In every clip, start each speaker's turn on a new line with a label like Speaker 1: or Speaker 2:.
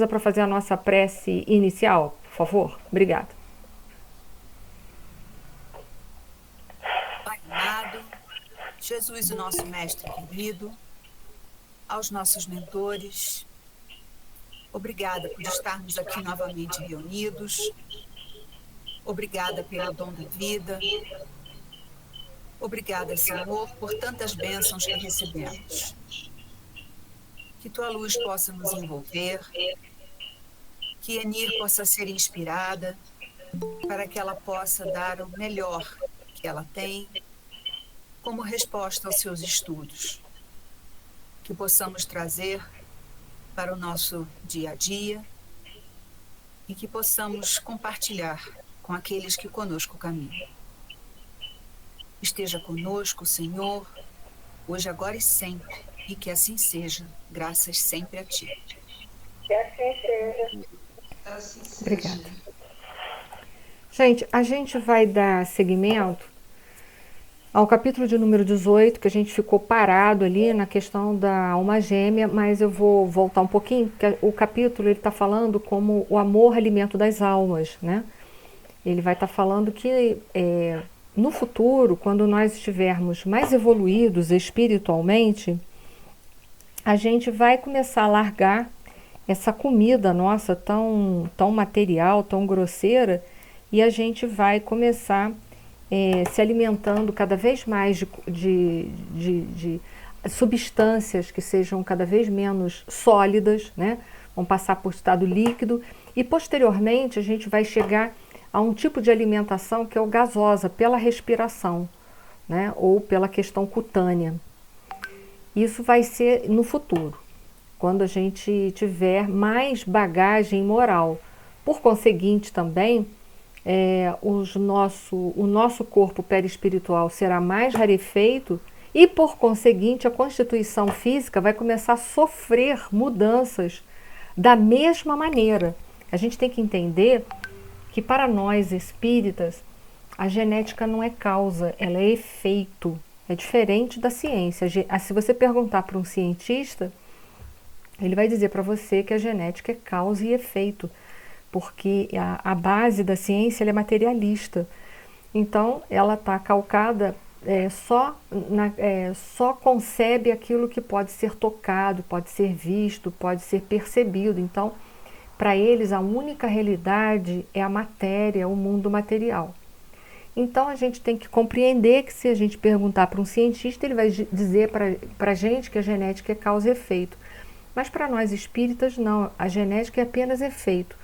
Speaker 1: para fazer a nossa prece inicial, por favor? Obrigada.
Speaker 2: Pai amado, Jesus, o nosso mestre querido, aos nossos mentores, obrigada por estarmos aqui novamente reunidos, obrigada pelo dom da vida, obrigada, Senhor, por tantas bênçãos que recebemos. Que tua luz possa nos envolver, que Enir possa ser inspirada, para que ela possa dar o melhor que ela tem como resposta aos seus estudos. Que possamos trazer para o nosso dia a dia e que possamos compartilhar com aqueles que conosco caminham. Esteja conosco, Senhor, hoje, agora e sempre, e que assim seja, graças sempre a Ti.
Speaker 3: Que assim seja.
Speaker 1: Obrigada. Gente, a gente vai dar seguimento ao capítulo de número 18, que a gente ficou parado ali na questão da alma gêmea, mas eu vou voltar um pouquinho, porque o capítulo ele está falando como o amor alimento das almas, né? Ele vai estar falando que no futuro, quando nós estivermos mais evoluídos espiritualmente, a gente vai começar a largar essa comida nossa tão material, tão grosseira, e a gente vai começar se alimentando cada vez mais de substâncias que sejam cada vez menos sólidas, né? Vão passar por estado líquido e posteriormente a gente vai chegar a um tipo de alimentação que é o gasosa, pela respiração, né? Ou pela questão cutânea. Isso vai ser no futuro, quando a gente tiver mais bagagem moral. Por conseguinte também, o nosso corpo perispiritual será mais rarefeito e, por conseguinte, a constituição física vai começar a sofrer mudanças da mesma maneira. A gente tem que entender que, para nós espíritas, a genética não é causa, ela é efeito. É diferente da ciência. Se você perguntar para um cientista, ele vai dizer para você que a genética é causa e efeito, porque a base da ciência ela é materialista. Então, ela está calcada, só concebe aquilo que pode ser tocado, pode ser visto, pode ser percebido. Então, para eles, a única realidade é a matéria, o mundo material. Então, a gente tem que compreender que se a gente perguntar para um cientista, ele vai dizer para a gente que a genética é causa e efeito. Mas para nós espíritas, não. A genética é apenas efeito.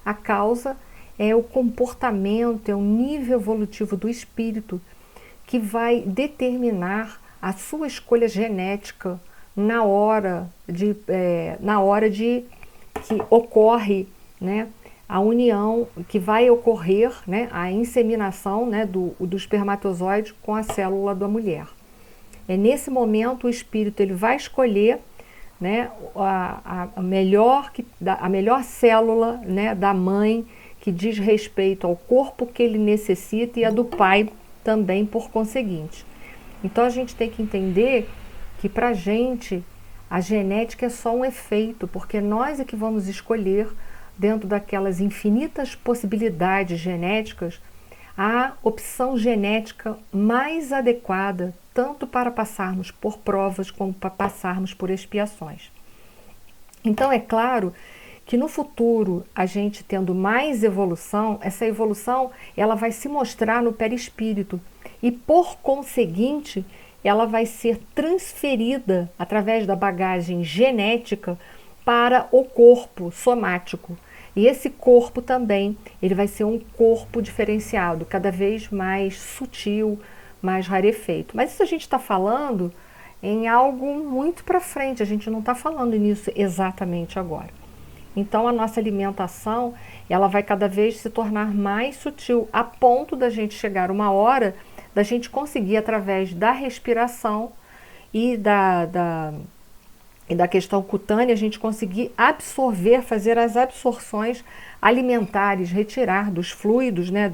Speaker 1: A causa é o comportamento, é o nível evolutivo do espírito que vai determinar a sua escolha genética na hora de que ocorre, né, a união, que vai ocorrer, né, a inseminação, né, do espermatozoide com a célula da mulher. É nesse momento o espírito ele vai escolher, né, a melhor célula, né, da mãe, que diz respeito ao corpo que ele necessita, e a do pai também, por conseguinte. Então a gente tem que entender que para a gente a genética é só um efeito, porque nós é que vamos escolher, dentro daquelas infinitas possibilidades genéticas, a opção genética mais adequada, tanto para passarmos por provas como para passarmos por expiações. Então é claro que no futuro, a gente tendo mais evolução, essa evolução ela vai se mostrar no perispírito e, por conseguinte, ela vai ser transferida através da bagagem genética para o corpo somático. E esse corpo também, ele vai ser um corpo diferenciado, cada vez mais sutil, mais rarefeito. Mas isso a gente está falando em algo muito para frente, a gente não está falando nisso exatamente agora. Então a nossa alimentação, ela vai cada vez se tornar mais sutil, a ponto da gente chegar uma hora da gente conseguir, através da respiração e da questão cutânea, a gente conseguir absorver, fazer as absorções alimentares, retirar dos fluidos, né,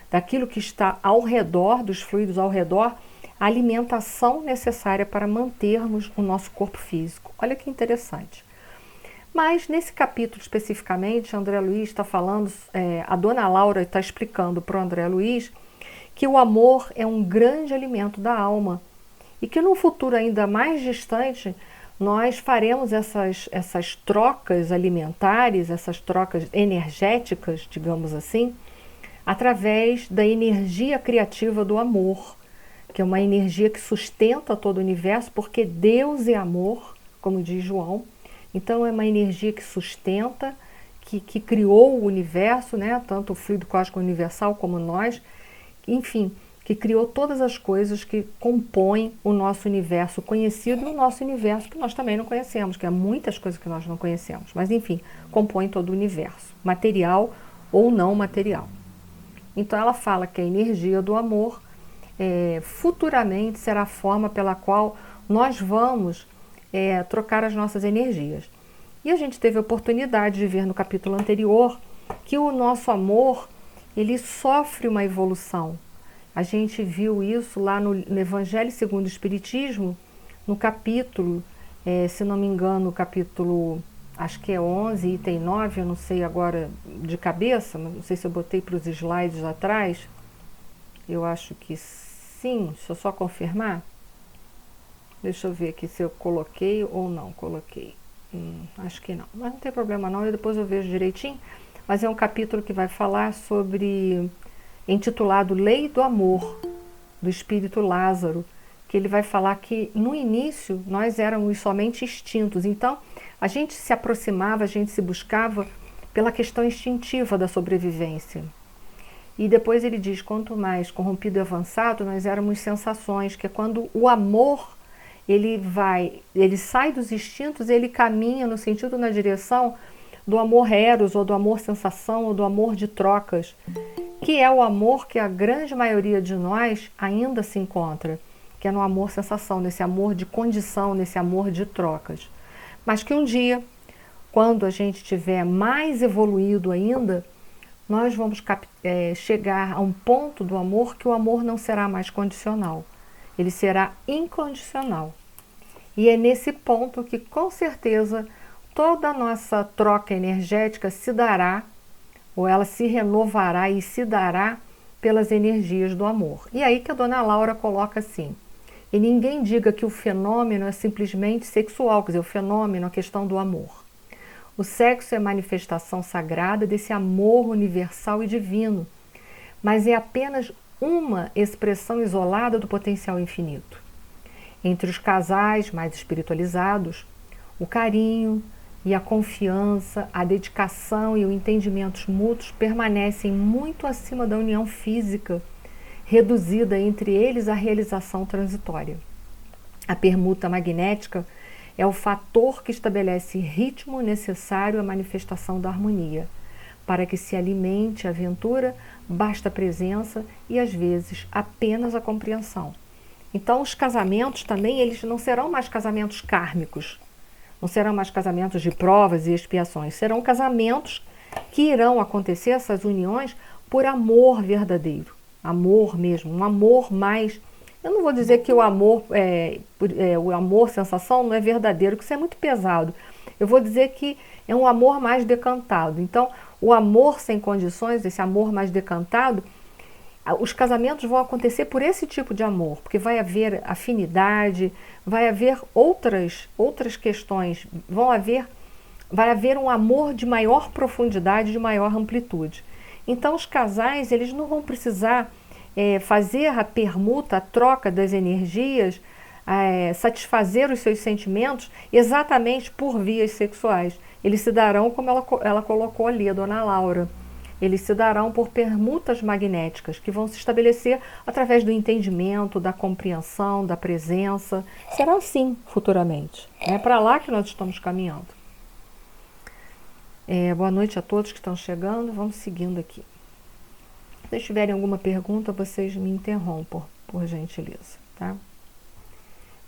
Speaker 1: daquilo que está ao redor, dos fluidos ao redor, a alimentação necessária para mantermos o nosso corpo físico. Olha que interessante. Mas nesse capítulo especificamente, André Luiz está falando, a dona Laura está explicando para o André Luiz que o amor é um grande alimento da alma e que no futuro ainda mais distante nós faremos essas trocas alimentares, essas trocas energéticas, digamos assim, através da energia criativa do amor, que é uma energia que sustenta todo o universo, porque Deus é amor, como diz João. Então é uma energia que sustenta, que criou o universo, né? Tanto o fluido cósmico universal como nós, enfim, que criou todas as coisas que compõem o nosso universo conhecido e o nosso universo que nós também não conhecemos, que há muitas coisas que nós não conhecemos, mas enfim, compõem todo o universo, material ou não material. Então ela fala que a energia do amor futuramente será a forma pela qual nós vamos trocar as nossas energias. E a gente teve a oportunidade de ver no capítulo anterior que o nosso amor, ele sofre uma evolução. A gente viu isso lá no Evangelho segundo o Espiritismo, no capítulo, se não me engano, capítulo, acho que é 11, item 9, eu não sei agora de cabeça, mas não sei se eu botei para os slides atrás, eu acho que sim, deixa eu só confirmar. Deixa eu ver aqui se eu coloquei ou não coloquei. Acho que não, mas não tem problema não, depois eu vejo direitinho. Mas é um capítulo que vai falar sobre, intitulado Lei do Amor, do Espírito Lázaro, que ele vai falar que no início nós éramos somente instintos. Então a gente se aproximava, a gente se buscava pela questão instintiva da sobrevivência. E depois ele diz, quanto mais corrompido e avançado, nós éramos sensações, que é quando o amor ele sai dos instintos, ele caminha no sentido, na direção do amor eros, ou do amor sensação, ou do amor de trocas, que é o amor que a grande maioria de nós ainda se encontra, que é no amor sensação, nesse amor de condição, nesse amor de trocas. Mas que um dia, quando a gente tiver mais evoluído ainda, nós vamos chegar a um ponto do amor que o amor não será mais condicional, ele será incondicional. E é nesse ponto que, com certeza, toda a nossa troca energética se dará, ou ela se renovará e se dará pelas energias do amor. E aí que a dona Laura coloca assim, e ninguém diga que o fenômeno é simplesmente sexual, quer dizer, o fenômeno, a questão do amor. O sexo é manifestação sagrada desse amor universal e divino, mas é apenas uma expressão isolada do potencial infinito. Entre os casais mais espiritualizados, o carinho e a confiança, a dedicação e o entendimento mútuos permanecem muito acima da união física, reduzida entre eles à realização transitória. A permuta magnética é o fator que estabelece ritmo necessário à manifestação da harmonia. Para que se alimente a aventura, basta a presença e, às vezes, apenas a compreensão. Então, os casamentos também, eles não serão mais casamentos kármicos, não serão mais casamentos de provas e expiações, serão casamentos que irão acontecer, essas uniões, por amor verdadeiro, amor mesmo, um amor mais... Eu não vou dizer que o amor sensação não é verdadeiro, que isso é muito pesado. Eu vou dizer que é um amor mais decantado. Então, o amor sem condições, esse amor mais decantado, os casamentos vão acontecer por esse tipo de amor, porque vai haver afinidade, vai haver outras questões, vai haver um amor de maior profundidade, de maior amplitude. Então os casais, eles não vão precisar fazer a permuta, a troca das energias, satisfazer os seus sentimentos exatamente por vias sexuais. Eles se darão, como ela colocou ali, a dona Laura, eles se darão por permutas magnéticas que vão se estabelecer através do entendimento, da compreensão, da presença. Será assim futuramente. É para lá que nós estamos caminhando. Boa noite a todos que estão chegando. Vamos seguindo aqui. Se vocês tiverem alguma pergunta, vocês me interrompam, por gentileza. Tá?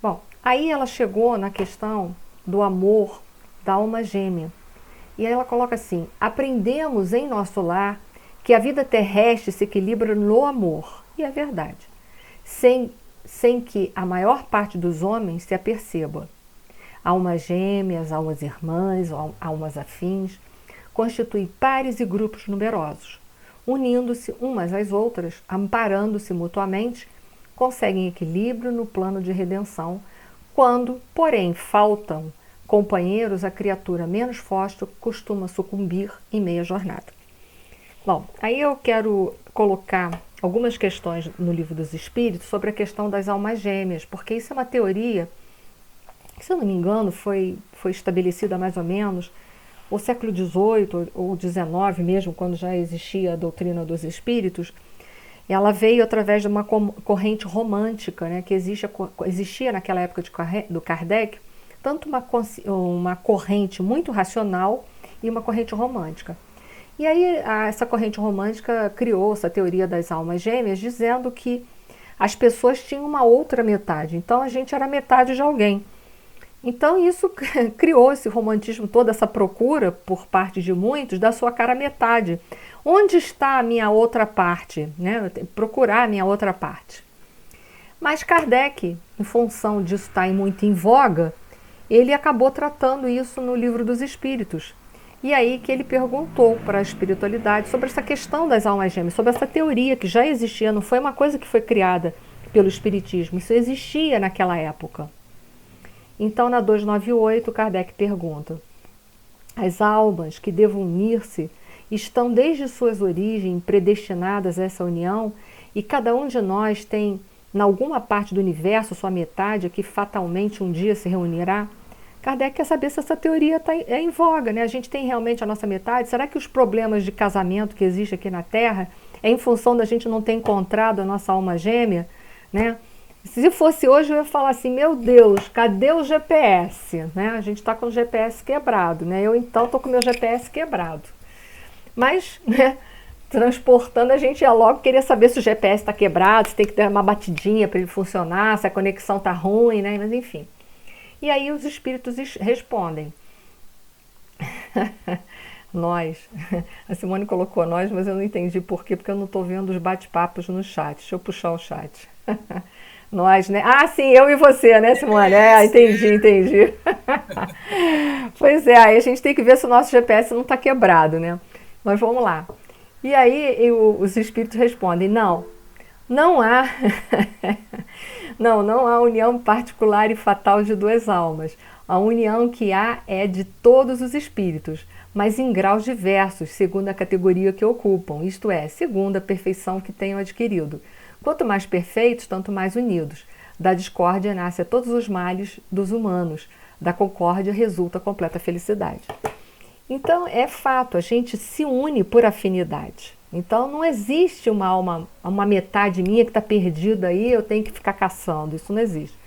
Speaker 1: Bom, aí ela chegou na questão do amor da alma gêmea. E aí ela coloca assim, aprendemos em nosso lar que a vida terrestre se equilibra no amor. E é verdade. Sem que a maior parte dos homens se aperceba. almas gêmeas, almas irmãs, almas afins, constituem pares e grupos numerosos. Unindo-se umas às outras, amparando-se mutuamente, conseguem equilíbrio no plano de redenção. Quando, porém, faltam companheiros, a criatura menos forte costuma sucumbir em meia jornada. Bom, aí eu quero colocar algumas questões no Livro dos Espíritos sobre a questão das almas gêmeas, porque isso é uma teoria que, se eu não me engano, foi estabelecida mais ou menos no século XVIII ou XIX mesmo, quando já existia a doutrina dos espíritos. Ela veio através de uma corrente romântica, né, que existia naquela época do Kardec, tanto uma corrente muito racional e uma corrente romântica. E aí essa corrente romântica criou essa teoria das almas gêmeas, dizendo que as pessoas tinham uma outra metade, então a gente era metade de alguém. Então isso criou esse romantismo, toda essa procura por parte de muitos da sua cara metade. Onde está a minha outra parte? Né? Procurar a minha outra parte. Mas Kardec, em função disso estar muito em voga, ele acabou tratando isso no Livro dos Espíritos. E aí que ele perguntou para a espiritualidade sobre essa questão das almas gêmeas, sobre essa teoria que já existia, não foi uma coisa que foi criada pelo Espiritismo, isso existia naquela época. Então, na 298, Kardec pergunta: as almas que devam unir-se estão desde suas origens predestinadas a essa união, e cada um de nós tem, em alguma parte do universo, sua metade que fatalmente um dia se reunirá? Kardec quer saber se essa teoria é em voga, né? A gente tem realmente a nossa metade? Será que os problemas de casamento que existem aqui na Terra é em função da gente não ter encontrado a nossa alma gêmea, né? Se fosse hoje, eu ia falar assim: meu Deus, cadê o GPS? Né? A gente está com o GPS quebrado, né? Eu então estou com o meu GPS quebrado. Mas, né, transportando, a gente ia logo querer saber se o GPS está quebrado, se tem que dar uma batidinha para ele funcionar, se a conexão está ruim, né? Mas enfim. E aí os espíritos respondem. Nós. A Simone colocou nós, mas eu não entendi por quê, porque eu não estou vendo os bate-papos no chat. Deixa eu puxar o chat. Nós, né? Ah, sim, eu e você, né, Simone? Entendi. Pois é, aí a gente tem que ver se o nosso GPS não está quebrado, né? Mas vamos lá. E aí os espíritos respondem: não há não há união particular e fatal de duas almas. A união que há é de todos os espíritos, mas em graus diversos, segundo a categoria que ocupam, isto é, segundo a perfeição que tenham adquirido. Quanto mais perfeitos, tanto mais unidos. Da discórdia nasce a todos os males dos humanos, da concórdia resulta a completa felicidade. Então, é fato, a gente se une por afinidade. Então, não existe uma metade minha que está perdida aí, eu tenho que ficar caçando, isso não existe.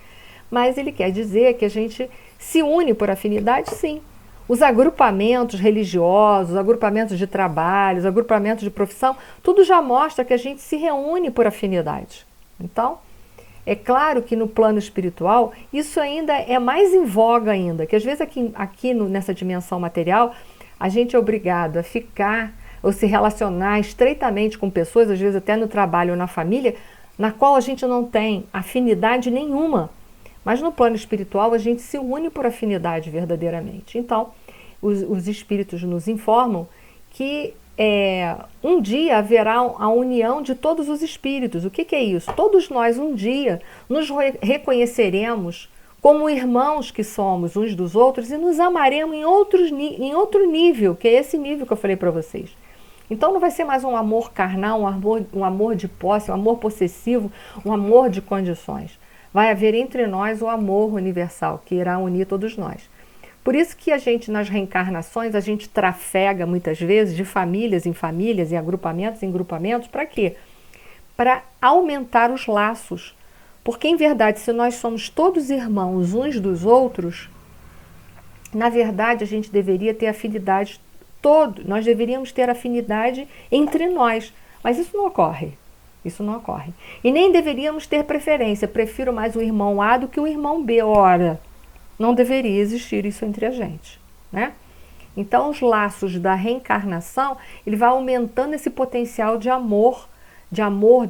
Speaker 1: Mas ele quer dizer que a gente se une por afinidade, sim. Os agrupamentos religiosos, agrupamentos de trabalho, os agrupamentos de profissão, tudo já mostra que a gente se reúne por afinidade. Então, é claro que no plano espiritual, isso ainda é mais em voga ainda, que às vezes nessa dimensão material, a gente é obrigado a ficar ou se relacionar estreitamente com pessoas, às vezes até no trabalho ou na família, na qual a gente não tem afinidade nenhuma. Mas no plano espiritual a gente se une por afinidade verdadeiramente. Então, os espíritos nos informam que um dia haverá a união de todos os espíritos. O que é isso? Todos nós um dia nos reconheceremos como irmãos que somos uns dos outros e nos amaremos em outro nível, que é esse nível que eu falei para vocês. Então não vai ser mais um amor carnal, um amor de posse, um amor possessivo, um amor de condições. Vai haver entre nós o amor universal, que irá unir todos nós. Por isso que a gente, nas reencarnações, a gente trafega muitas vezes de famílias em famílias, em grupamentos, para quê? Para aumentar os laços. Porque, em verdade, se nós somos todos irmãos uns dos outros, na verdade, a gente deveria ter afinidade nós deveríamos ter afinidade entre nós, mas isso não ocorre. E nem deveríamos ter preferência, prefiro mais o irmão A do que o irmão B. Ora, não deveria existir isso entre a gente, né? Então, os laços da reencarnação, ele vai aumentando esse potencial de amor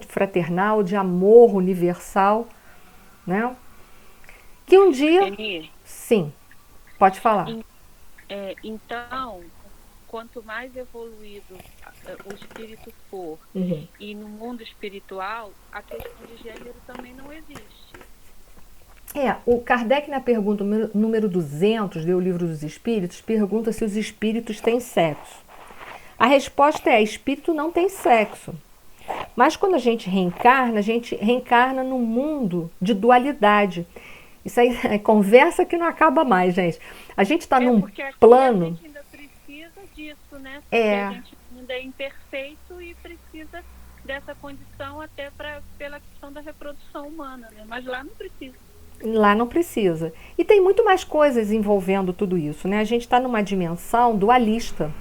Speaker 1: fraternal, de amor universal, né? Que um dia...
Speaker 4: Eni,
Speaker 1: Sim. Pode falar.
Speaker 4: Então, quanto mais evoluído o espírito for, e no mundo espiritual, a questão de gênero também não existe.
Speaker 1: O Kardec, na pergunta número 200 do Livro dos Espíritos, pergunta se os espíritos têm sexo. A resposta é: espírito não tem sexo. Mas quando a gente reencarna num mundo de dualidade. Isso aí é conversa que não acaba mais, gente. A gente está num plano...
Speaker 4: A gente ainda precisa disso, né? Porque a gente ainda é imperfeito e precisa dessa condição até pela questão da reprodução humana, né? Mas lá não precisa.
Speaker 1: Lá não precisa. E tem muito mais coisas envolvendo tudo isso, né? A gente está numa dimensão dualista.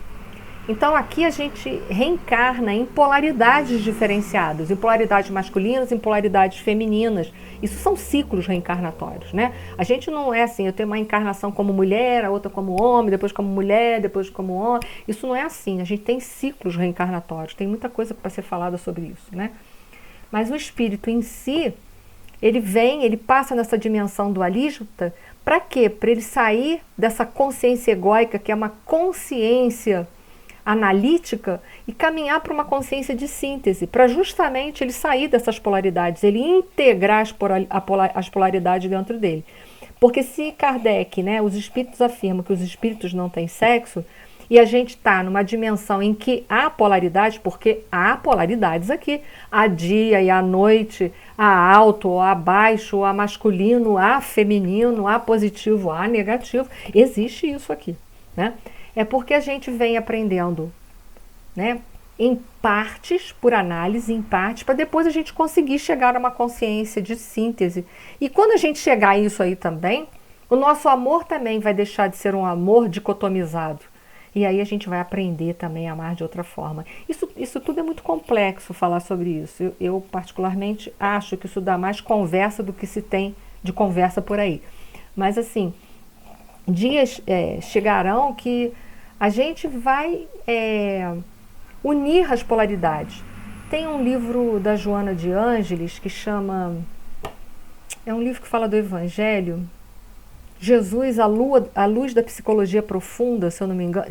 Speaker 1: Então aqui a gente reencarna em polaridades diferenciadas, em polaridades masculinas, em polaridades femininas. Isso são ciclos reencarnatórios, né? A gente não é assim, eu tenho uma encarnação como mulher, a outra como homem, depois como mulher, depois como homem. Isso não é assim, a gente tem ciclos reencarnatórios, tem muita coisa para ser falada sobre isso, né? Mas o espírito em si, ele passa nessa dimensão dualista, para quê? Para ele sair dessa consciência egóica, que é uma consciência analítica, e caminhar para uma consciência de síntese, para justamente ele sair dessas polaridades, ele integrar as polaridades dentro dele. Porque se Kardec, né, os espíritos afirmam que os espíritos não têm sexo, e a gente está numa dimensão em que há polaridade, porque há polaridades aqui, há dia e há noite, há alto, há baixo, há masculino, há feminino, há positivo, há negativo, existe isso aqui, né? É porque a gente vem aprendendo, né, em partes, por análise, em partes, para depois a gente conseguir chegar a uma consciência de síntese. E quando a gente chegar a isso aí também, o nosso amor também vai deixar de ser um amor dicotomizado. E aí a gente vai aprender também a amar de outra forma. Isso tudo é muito complexo falar sobre isso. Eu particularmente acho que isso dá mais conversa do que se tem de conversa por aí. Mas assim, dias chegarão que a gente vai unir as polaridades. Tem um livro da Joana de Ângeles que chama... É um livro que fala do Evangelho. Jesus, a luz da psicologia profunda, se eu não me engano.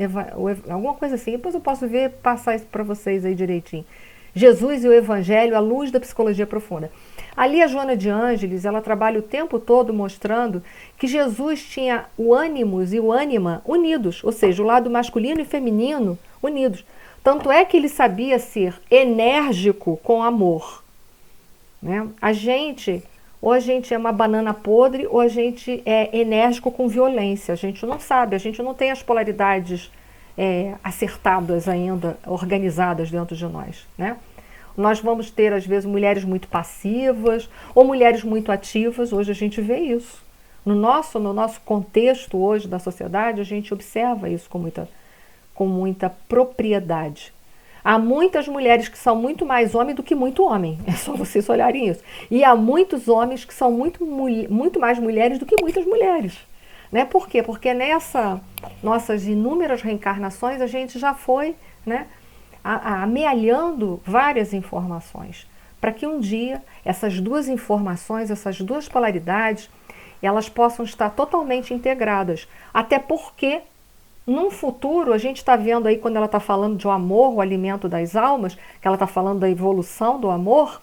Speaker 1: Alguma coisa assim. Depois eu posso passar isso para vocês aí direitinho. Jesus e o Evangelho, a luz da psicologia profunda. Ali a Joana de Ângeles, ela trabalha o tempo todo mostrando que Jesus tinha o ânimos e o ânima unidos, ou seja, o lado masculino e feminino unidos. Tanto é que ele sabia ser enérgico com amor, né? Ou a gente é uma banana podre, ou a gente é enérgico com violência. A gente não sabe, a gente não tem as polaridades acertadas ainda, organizadas dentro de nós, né? Nós vamos ter, às vezes, mulheres muito passivas ou mulheres muito ativas. Hoje a gente vê isso. No nosso contexto hoje da sociedade, a gente observa isso com muita propriedade. Há muitas mulheres que são muito mais homem do que muito homem. É só vocês olharem isso. E há muitos homens que são muito mais mulheres do que muitas mulheres. Né? Por quê? Porque nessas nossas inúmeras reencarnações a gente já foi, né, amealhando várias informações, para que um dia essas duas informações, essas duas polaridades, elas possam estar totalmente integradas. Até porque, num futuro, a gente está vendo aí, quando ela está falando de um amor, o alimento das almas, que ela está falando da evolução do amor,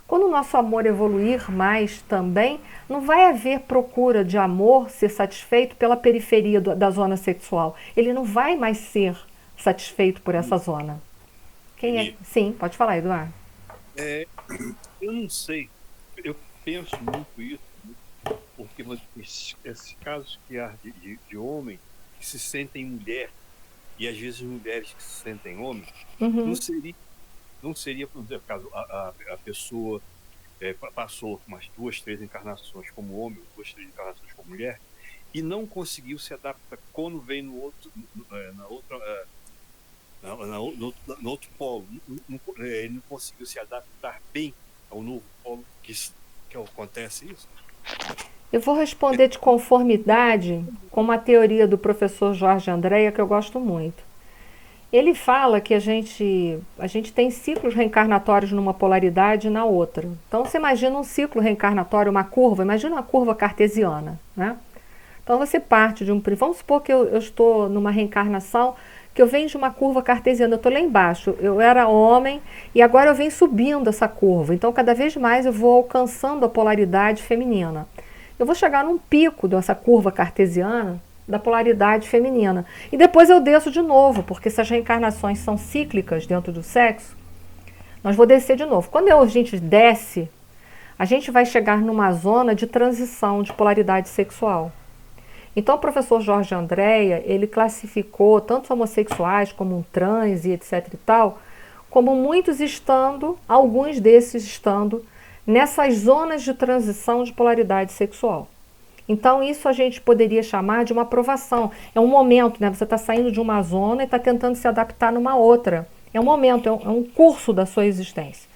Speaker 1: quando o nosso amor evoluir mais também, não vai haver procura de amor ser satisfeito pela periferia da zona sexual. Ele não vai mais ser satisfeito por essa zona. Quem é? Sim, pode falar, Eduardo.
Speaker 5: Eu não sei, eu penso muito isso, porque esses casos que há de homem que se sentem mulher, e às vezes mulheres que se sentem homem, não seria, por exemplo, caso a pessoa passou umas 2, 3 encarnações como homem, 2, 3 encarnações como mulher, e não conseguiu se adaptar quando vem no outro polo. Ele não conseguiu se adaptar bem ao novo polo que acontece isso.
Speaker 1: Eu vou responder de conformidade com uma teoria do professor Jorge Andréa que eu gosto muito. Ele fala que a gente tem ciclos reencarnatórios numa polaridade e na outra. Então você imagina um ciclo reencarnatório, uma curva, imagina uma curva cartesiana, né? Então você parte de um princípio. Vamos supor que eu estou numa reencarnação que eu venho de uma curva cartesiana, eu estou lá embaixo, eu era homem e agora eu venho subindo essa curva. Então cada vez mais eu vou alcançando a polaridade feminina. Eu vou chegar num pico dessa curva cartesiana da polaridade feminina. E depois eu desço de novo, porque se as reencarnações são cíclicas dentro do sexo, nós vou descer de novo. Quando a gente desce, a gente vai chegar numa zona de transição de polaridade sexual. Então o professor Jorge Andréa, ele classificou tanto os homossexuais como um trans e etc e tal, como muitos estando, alguns desses estando, nessas zonas de transição de polaridade sexual. Então isso a gente poderia chamar de uma aprovação. É um momento, né? Você está saindo de uma zona e está tentando se adaptar numa outra. É um momento, é um curso da sua existência.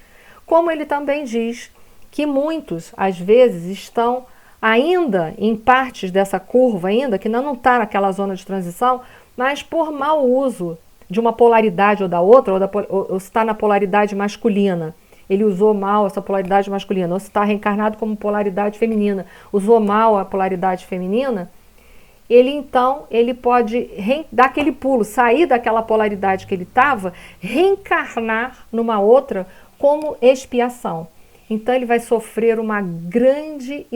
Speaker 1: Como ele também diz que muitos, às vezes, estão ainda em partes dessa curva, ainda que não está naquela zona de transição, mas por mau uso de uma polaridade ou da outra, ou está na polaridade masculina. Ele usou mal essa polaridade masculina, ou se está reencarnado como polaridade feminina, usou mal a polaridade feminina, ele pode dar aquele pulo, sair daquela polaridade que ele estava, reencarnar numa outra como expiação. Então ele vai sofrer uma grande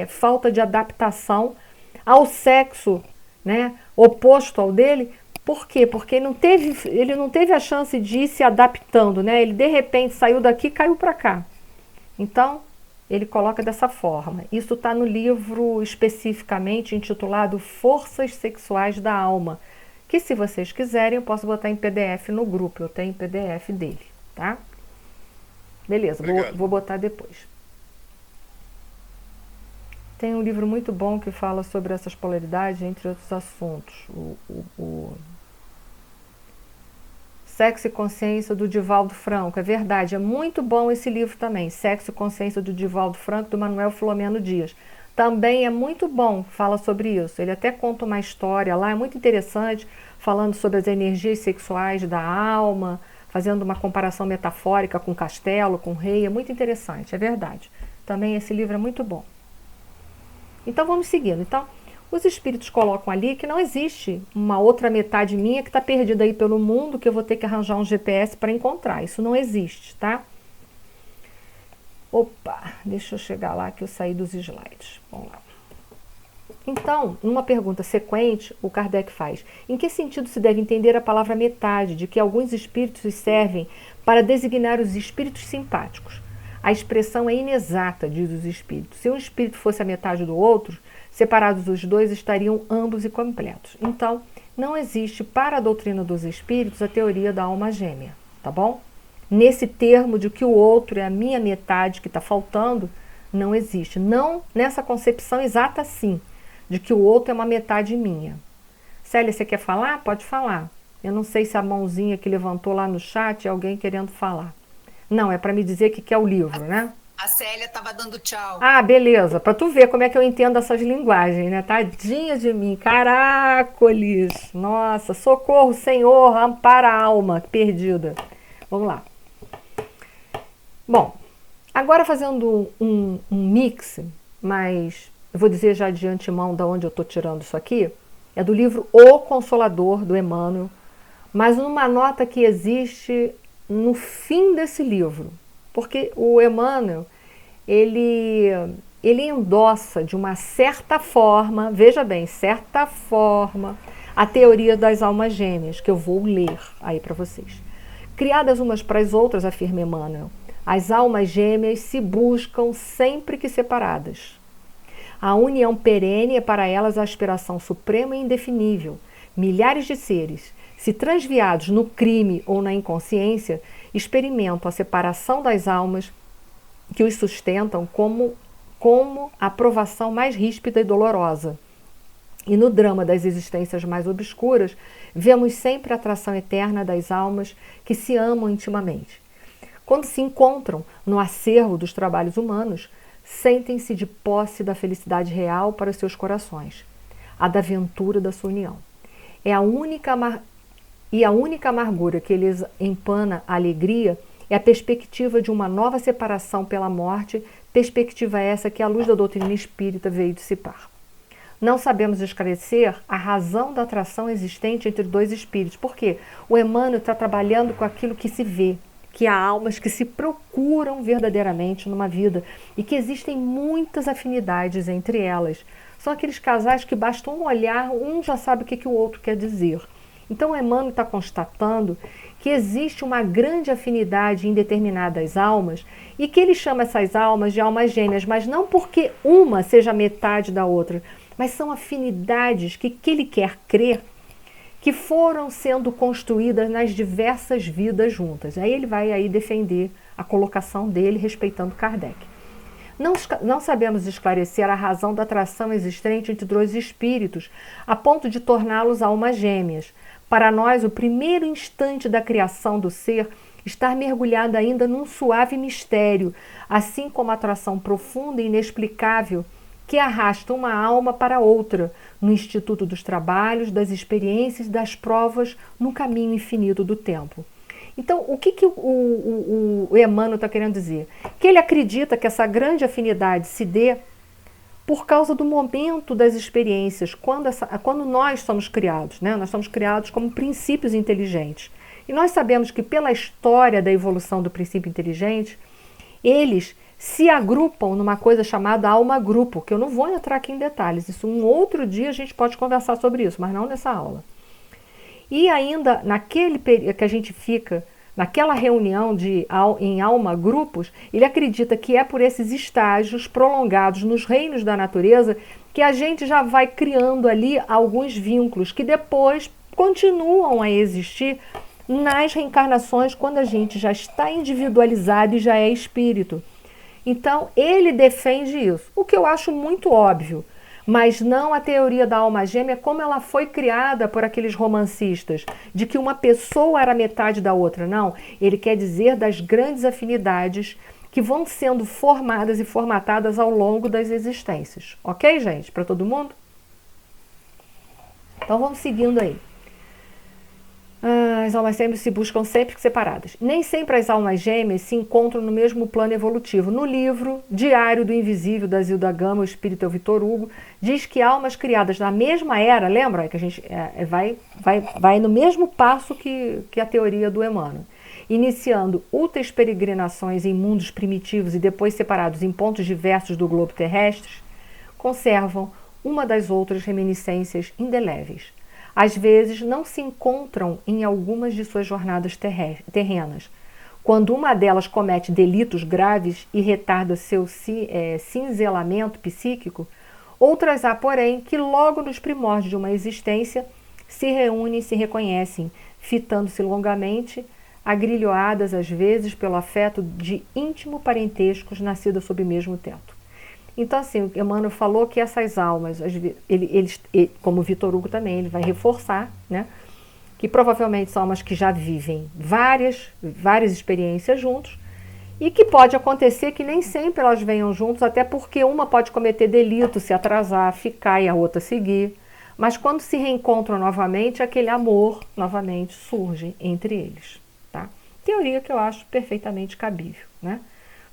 Speaker 1: falta de adaptação ao sexo, né, oposto ao dele. Por quê? Porque ele não teve a chance de ir se adaptando, né? Ele de repente saiu daqui e caiu para cá. Então ele coloca dessa forma. Isso está no livro especificamente intitulado Forças Sexuais da Alma, que se vocês quiserem eu posso botar em PDF no grupo, eu tenho PDF dele, tá? Beleza, vou botar depois. Tem um livro muito bom que fala sobre essas polaridades, entre outros assuntos. O Sexo e Consciência, do Divaldo Franco. É verdade, é muito bom esse livro também. Sexo e Consciência, do Divaldo Franco, do Manuel Filomeno Dias. Também é muito bom, fala sobre isso. Ele até conta uma história lá, é muito interessante, falando sobre as energias sexuais da alma, fazendo uma comparação metafórica com castelo, com rei, é muito interessante, é verdade. Também esse livro é muito bom. Então vamos seguindo. Então, os espíritos colocam ali que não existe uma outra metade minha que está perdida aí pelo mundo, que eu vou ter que arranjar um GPS para encontrar. Isso não existe, tá? Opa, deixa eu chegar lá que eu saí dos slides. Vamos lá. Então, numa pergunta sequente, o Kardec faz: em que sentido se deve entender a palavra metade, de que alguns espíritos servem para designar os espíritos simpáticos? A expressão é inexata, diz os espíritos. Se um espírito fosse a metade do outro, separados os dois, estariam ambos incompletos. Então, não existe para a doutrina dos espíritos a teoria da alma gêmea, tá bom? Nesse termo de que o outro é a minha metade que está faltando, não existe. Não nessa concepção exata, sim, de que o outro é uma metade minha. Célia, você quer falar? Pode falar. Eu não sei se a mãozinha que levantou lá no chat é alguém querendo falar. Não, é para me dizer que quer o livro, né?
Speaker 2: A Célia estava dando tchau.
Speaker 1: Ah, beleza. Para tu ver como é que eu entendo essas linguagens, né? Tadinha de mim. Caracoles. Nossa, socorro, Senhor, ampara a alma perdida. Vamos lá. Bom, agora fazendo um mix, mas eu vou dizer já de antemão de onde eu estou tirando isso aqui. É do livro O Consolador, do Emmanuel, mas numa nota que existe no fim desse livro. Porque o Emmanuel, ele endossa de uma certa forma, veja bem, certa forma, a teoria das almas gêmeas, que eu vou ler aí para vocês. Criadas umas para as outras, afirma Emmanuel, as almas gêmeas se buscam sempre que separadas. A união perene é para elas a aspiração suprema e indefinível. Milhares de seres, se transviados no crime ou na inconsciência, experimentam a separação das almas que os sustentam como a provação mais ríspida e dolorosa. E no drama das existências mais obscuras, vemos sempre a atração eterna das almas que se amam intimamente. Quando se encontram no acervo dos trabalhos humanos, sentem-se de posse da felicidade real para os seus corações, a da ventura da sua união. A única amargura que lhes empana a alegria é a perspectiva de uma nova separação pela morte, perspectiva essa que a luz da doutrina espírita veio dissipar. não sabemos esclarecer a razão da atração existente entre dois espíritos. Por quê? O Emmanuel está trabalhando com aquilo que se vê, que há almas que se procuram verdadeiramente numa vida e que existem muitas afinidades entre elas. São aqueles casais que basta um olhar, um já sabe o que o outro quer dizer. Então o Emmanuel está constatando que existe uma grande afinidade em determinadas almas e que ele chama essas almas de almas gêmeas, mas não porque uma seja metade da outra, mas são afinidades que ele quer crer que foram sendo construídas nas diversas vidas juntas. Aí ele vai aí defender a colocação dele respeitando Kardec. Não sabemos esclarecer a razão da atração existente entre dois espíritos, a ponto de torná-los almas gêmeas. Para nós, o primeiro instante da criação do ser está mergulhado ainda num suave mistério, assim como a atração profunda e inexplicável que arrasta uma alma para outra, no instituto dos trabalhos, das experiências, das provas, no caminho infinito do tempo. Então, o que o Emmanuel está querendo dizer? Que ele acredita que essa grande afinidade se dê por causa do momento das experiências, quando nós somos criados, né? Nós somos criados como princípios inteligentes. E nós sabemos que pela história da evolução do princípio inteligente, eles se agrupam numa coisa chamada alma-grupo, que eu não vou entrar aqui em detalhes. Isso um outro dia a gente pode conversar sobre isso, mas não nessa aula. E ainda naquele período que a gente fica, naquela reunião em alma-grupos, ele acredita que é por esses estágios prolongados nos reinos da natureza que a gente já vai criando ali alguns vínculos que depois continuam a existir nas reencarnações quando a gente já está individualizado e já é espírito. Então, ele defende isso, o que eu acho muito óbvio, mas não a teoria da alma gêmea como ela foi criada por aqueles romancistas, de que uma pessoa era metade da outra. Não, ele quer dizer das grandes afinidades que vão sendo formadas e formatadas ao longo das existências. Ok, gente? Para todo mundo? Então, vamos seguindo aí. As almas gêmeas se buscam sempre separadas. Nem sempre as almas gêmeas se encontram no mesmo plano evolutivo. No livro Diário do Invisível, da Zilda Gama, o espírito é o Vitor Hugo, diz que almas criadas na mesma era, lembra que a gente vai no mesmo passo que a teoria do Emmanuel, iniciando úteis peregrinações em mundos primitivos e depois separados em pontos diversos do globo terrestre, conservam uma das outras reminiscências indeléveis. Às vezes não se encontram em algumas de suas jornadas terrenas. Quando uma delas comete delitos graves e retarda seu cinzelamento psíquico, outras há, porém, que logo nos primórdios de uma existência se reúnem e se reconhecem, fitando-se longamente, agrilhoadas às vezes pelo afeto de íntimo parentescos nascidas sob o mesmo teto. Então, assim, o Emmanuel falou que essas almas, como o Vitor Hugo também, ele vai reforçar, né, que provavelmente são almas que já vivem várias experiências juntos e que pode acontecer que nem sempre elas venham juntos, até porque uma pode cometer delito, se atrasar, ficar e a outra seguir. Mas quando se reencontram novamente, aquele amor novamente surge entre eles. Tá? Teoria que eu acho perfeitamente cabível, né?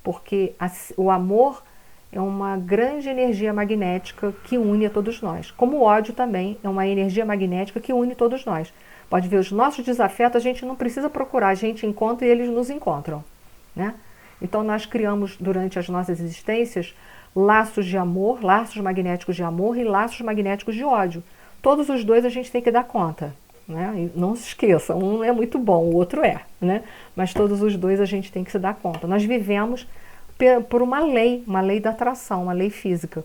Speaker 1: Porque o amor é uma grande energia magnética que une a todos nós. Como o ódio também é uma energia magnética que une todos nós. Pode ver, os nossos desafetos a gente não precisa procurar, a gente encontra e eles nos encontram, né? Então nós criamos durante as nossas existências laços de amor, laços magnéticos de amor e laços magnéticos de ódio. Todos os dois a gente tem que dar conta, né? E não se esqueça, um é muito bom, o outro é, né? Mas todos os dois a gente tem que se dar conta. Nós vivemos por uma lei da atração, uma lei física.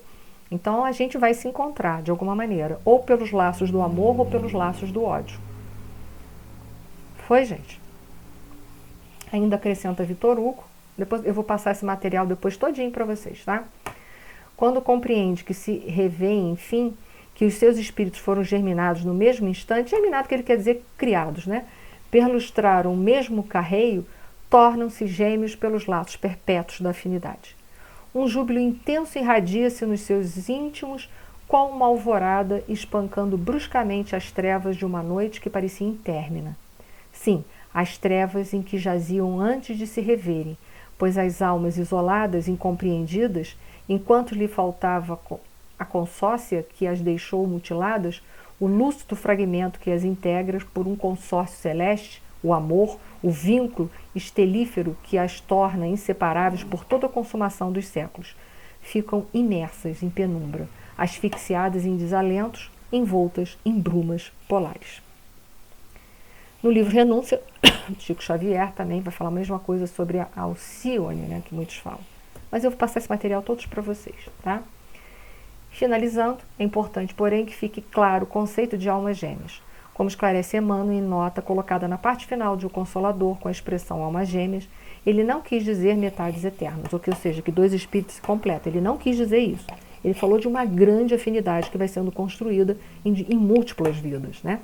Speaker 1: Então a gente vai se encontrar de alguma maneira, ou pelos laços do amor ou pelos laços do ódio. Foi, gente? Ainda acrescenta Vitor Hugo. Depois eu vou passar esse material depois todinho para vocês, tá? Quando compreende que se revê, enfim, que os seus espíritos foram germinados no mesmo instante, germinado que ele quer dizer criados, né? Perlustraram o mesmo carreio, tornam-se gêmeos pelos laços perpétuos da afinidade. Um júbilo intenso irradia-se nos seus íntimos, qual uma alvorada espancando bruscamente as trevas de uma noite que parecia intermina. Sim, as trevas em que jaziam antes de se reverem, pois as almas isoladas, incompreendidas, enquanto lhe faltava a consórcia que as deixou mutiladas, o lúcido fragmento que as integra por um consórcio celeste, o amor, o vínculo estelífero que as torna inseparáveis por toda a consumação dos séculos. Ficam imersas em penumbra, asfixiadas em desalentos, envoltas em brumas polares. No livro Renúncia, Chico Xavier também vai falar a mesma coisa sobre a Alcione, né, que muitos falam. Mas eu vou passar esse material todos para vocês, tá? Finalizando, é importante, porém, que fique claro o conceito de almas gêmeas. Como esclarece Emmanuel em nota colocada na parte final de O Consolador, com a expressão almas gêmeas, ele não quis dizer metades eternas, ou seja, que dois espíritos se completam. Ele não quis dizer isso. Ele falou de uma grande afinidade que vai sendo construída em múltiplas vidas, né?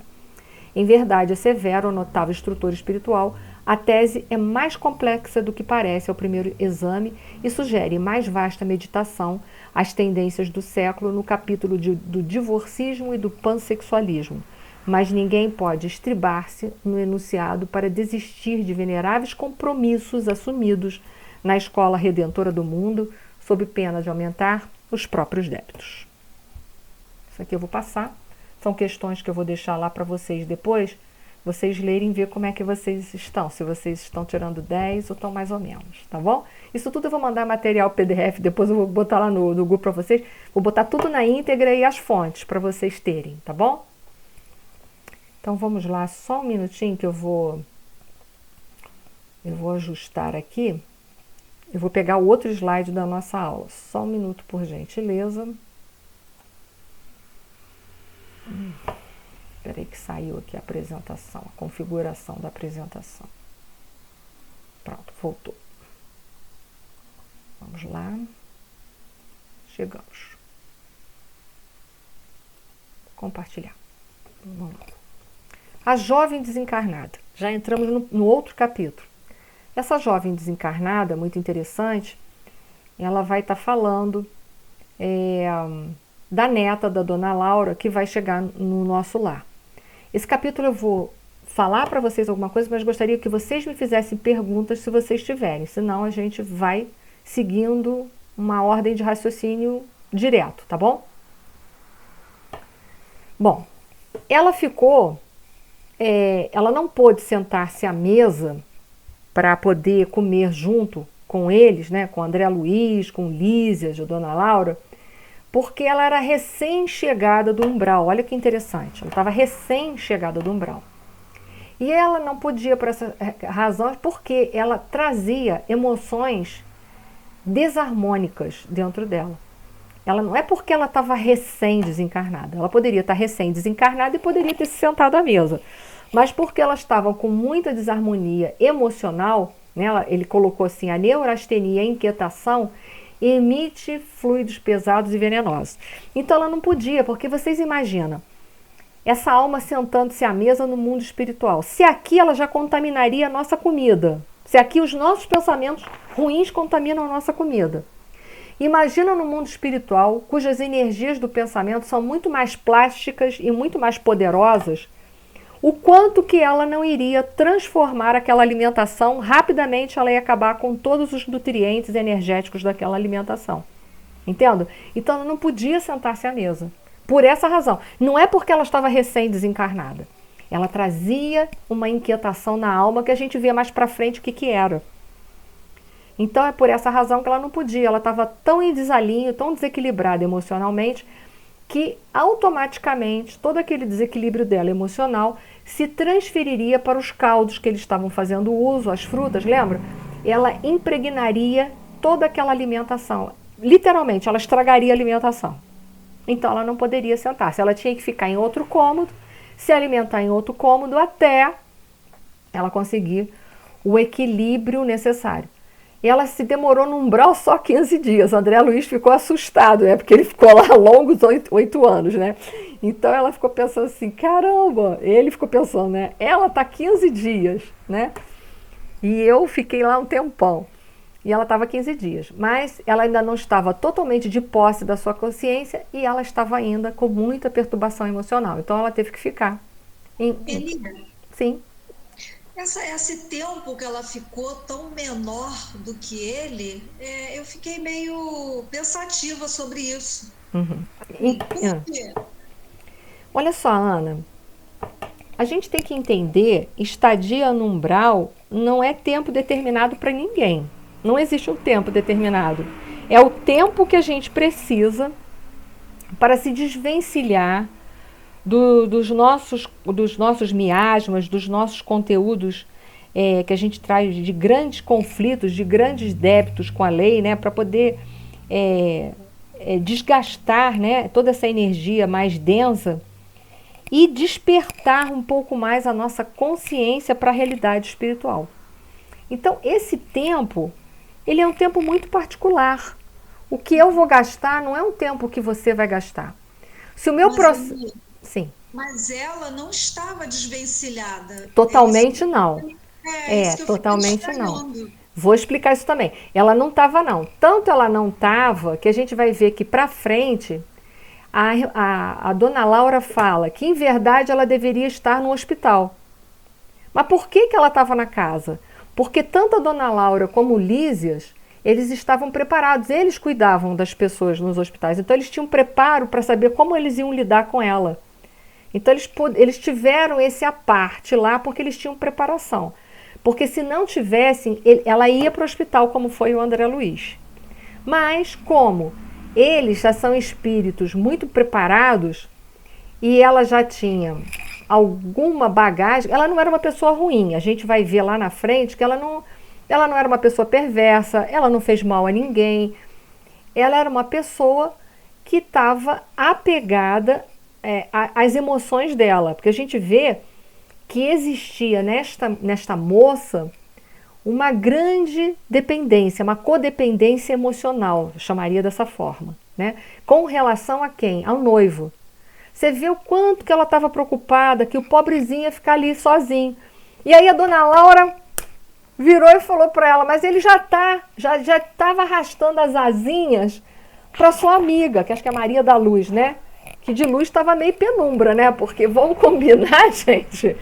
Speaker 1: Em verdade, assevera o notável instrutor espiritual, a tese é mais complexa do que parece ao primeiro exame e sugere mais vasta meditação às tendências do século no capítulo do divorcismo e do pansexualismo. Mas ninguém pode estribar-se no enunciado para desistir de veneráveis compromissos assumidos na escola redentora do mundo, sob pena de aumentar os próprios débitos. Isso aqui eu vou passar. São questões que eu vou deixar lá para vocês depois, vocês lerem e ver como é que vocês estão, se vocês estão tirando 10 ou estão mais ou menos, tá bom? Isso tudo eu vou mandar material PDF, depois eu vou botar lá no grupo para vocês, vou botar tudo na íntegra e as fontes para vocês terem, tá bom? Então vamos lá, só um minutinho que eu vou ajustar aqui, eu vou pegar o outro slide da nossa aula, só um minuto por gentileza. Espera aí que saiu aqui a apresentação, a configuração da apresentação. Pronto, voltou. Vamos lá. Chegamos. Compartilhar. Vamos lá. A jovem desencarnada. Já entramos no outro capítulo. Essa jovem desencarnada, muito interessante, ela vai estar falando da neta da Dona Laura, que vai chegar no nosso lar. Esse capítulo eu vou falar para vocês alguma coisa, mas gostaria que vocês me fizessem perguntas se vocês tiverem, senão a gente vai seguindo uma ordem de raciocínio direto, tá bom? Bom, ela ficou, ela não pôde sentar-se à mesa para poder comer junto com eles, né, com André Luiz, com Lísias, a Dona Laura, porque ela era recém-chegada do umbral. Olha que interessante, ela estava recém-chegada do umbral. E ela não podia, por essa razão, porque ela trazia emoções desarmônicas dentro dela. Ela não é porque ela estava recém-desencarnada, ela poderia estar recém-desencarnada e poderia ter se sentado à mesa, mas porque ela estava com muita desarmonia emocional, né, ele colocou assim, a neurastenia, a inquietação, emite fluidos pesados e venenosos. Então ela não podia, porque vocês imaginam, essa alma sentando-se à mesa no mundo espiritual. Se aqui ela já contaminaria a nossa comida, se aqui os nossos pensamentos ruins contaminam a nossa comida. Imagina no mundo espiritual, cujas energias do pensamento são muito mais plásticas e muito mais poderosas, o quanto que ela não iria transformar aquela alimentação, rapidamente ela ia acabar com todos os nutrientes energéticos daquela alimentação. Entende? Então ela não podia sentar-se à mesa. Por essa razão. Não é porque ela estava recém-desencarnada. Ela trazia uma inquietação na alma que a gente vê mais para frente o que era. Então é por essa razão que ela não podia. Ela estava tão em desalinho, tão desequilibrada emocionalmente, que automaticamente todo aquele desequilíbrio dela emocional se transferiria para os caldos que eles estavam fazendo uso, as frutas, lembra? Ela impregnaria toda aquela alimentação. Literalmente, ela estragaria a alimentação. Então ela não poderia sentar-se, ela tinha que ficar em outro cômodo, se alimentar em outro cômodo até ela conseguir o equilíbrio necessário. E ela se demorou no umbral só 15 dias. André Luiz ficou assustado, né? Porque ele ficou lá longos 8 anos, né? Então ela ficou pensando assim, caramba! Ele ficou pensando, né? Ela está 15 dias, né? E eu fiquei lá um tempão. E ela estava 15 dias. Mas ela ainda não estava totalmente de posse da sua consciência e ela estava ainda com muita perturbação emocional. Então ela teve que ficar.
Speaker 6: Elia,
Speaker 1: Sim.
Speaker 6: esse tempo que ela ficou tão menor do que ele, eu fiquei meio pensativa sobre isso.
Speaker 1: Uhum.
Speaker 6: Por quê?
Speaker 1: Olha só, Ana, a gente tem que entender, estadia no umbral não é tempo determinado para ninguém. Não existe um tempo determinado. É o tempo que a gente precisa para se desvencilhar dos nossos miasmas, dos nossos conteúdos que a gente traz de grandes conflitos, de grandes débitos com a lei, né, para poder desgastar, né, toda essa energia mais densa e despertar um pouco mais a nossa consciência para a realidade espiritual. Então, esse tempo, ele é um tempo muito particular. O que eu vou gastar não é um tempo que você vai gastar. Se o meu processo... Sim.
Speaker 6: Mas ela não estava desvencilhada.
Speaker 1: Totalmente não.
Speaker 6: Totalmente
Speaker 1: não. Vou explicar isso também. Ela não estava, não. Tanto ela não estava, que a gente vai ver que para frente, a dona Laura fala que, em verdade, ela deveria estar no hospital. Mas por que ela estava na casa? Porque tanto a dona Laura como o Lísias, eles estavam preparados, eles cuidavam das pessoas nos hospitais. Então, eles tinham preparo para saber como eles iam lidar com ela. Então, eles tiveram esse aparte lá porque eles tinham preparação. Porque se não tivessem, ela ia para o hospital, como foi o André Luiz. Mas, como eles já são espíritos muito preparados e ela já tinha alguma bagagem, ela não era uma pessoa ruim. A gente vai ver lá na frente que ela não era uma pessoa perversa, ela não fez mal a ninguém. Ela era uma pessoa que estava apegada às emoções dela. Porque a gente vê que existia nesta moça uma grande dependência, uma codependência emocional, eu chamaria dessa forma, né? Com relação a quem? Ao noivo. Você vê o quanto que ela estava preocupada, que o pobrezinho ia ficar ali sozinho. E aí a dona Laura virou e falou para ela, mas ele já estava arrastando as asinhas para sua amiga, que acho que é a Maria da Luz, né? Que de luz estava meio penumbra, né? Porque vamos combinar, gente,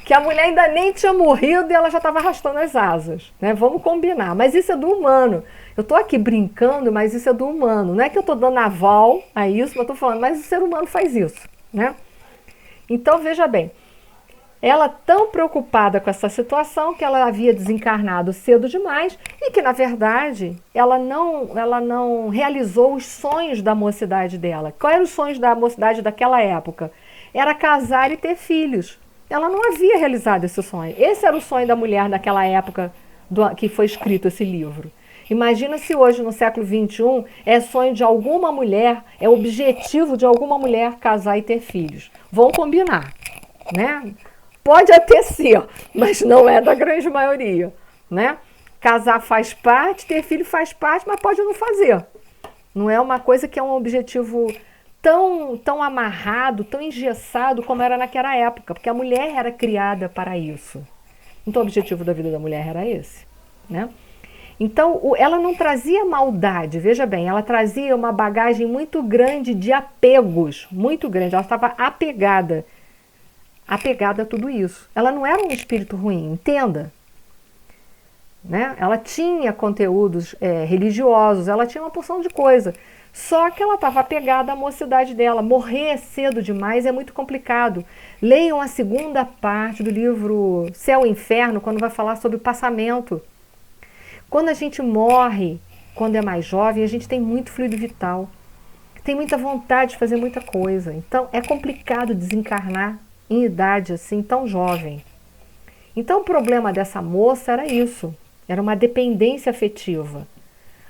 Speaker 1: que a mulher ainda nem tinha morrido e ela já estava arrastando as asas, né? Vamos combinar. Mas isso é do humano. Eu estou aqui brincando, mas isso é do humano. Não é que eu estou dando aval a isso, mas eu estou falando, mas o ser humano faz isso, né? Então, veja bem, ela tão preocupada com essa situação que ela havia desencarnado cedo demais e que, na verdade, ela não realizou os sonhos da mocidade dela. Quais eram os sonhos da mocidade daquela época? Era casar e ter filhos. Ela não havia realizado esse sonho. Esse era o sonho da mulher naquela época que foi escrito esse livro. Imagina se hoje, no século XXI, é sonho de alguma mulher, é objetivo de alguma mulher casar e ter filhos. Vão combinar, né? Pode até ser, mas não é da grande maioria, né? Casar faz parte, ter filho faz parte, mas pode não fazer. Não é uma coisa que é um objetivo tão amarrado, tão engessado como era naquela época, porque a mulher era criada para isso. Então o objetivo da vida da mulher era esse, né? Então ela não trazia maldade, veja bem, ela trazia uma bagagem muito grande de apegos, muito grande, ela estava apegada a tudo isso. Ela não era um espírito ruim, entenda. Né? Ela tinha conteúdos religiosos, ela tinha uma porção de coisa. Só que ela estava apegada à mocidade dela. Morrer cedo demais é muito complicado. Leiam a segunda parte do livro Céu e Inferno, quando vai falar sobre o passamento. Quando a gente morre, quando é mais jovem, a gente tem muito fluido vital. Tem muita vontade de fazer muita coisa. Então, é complicado desencarnar em idade assim tão jovem. Então, o problema dessa moça era isso. Era uma dependência afetiva.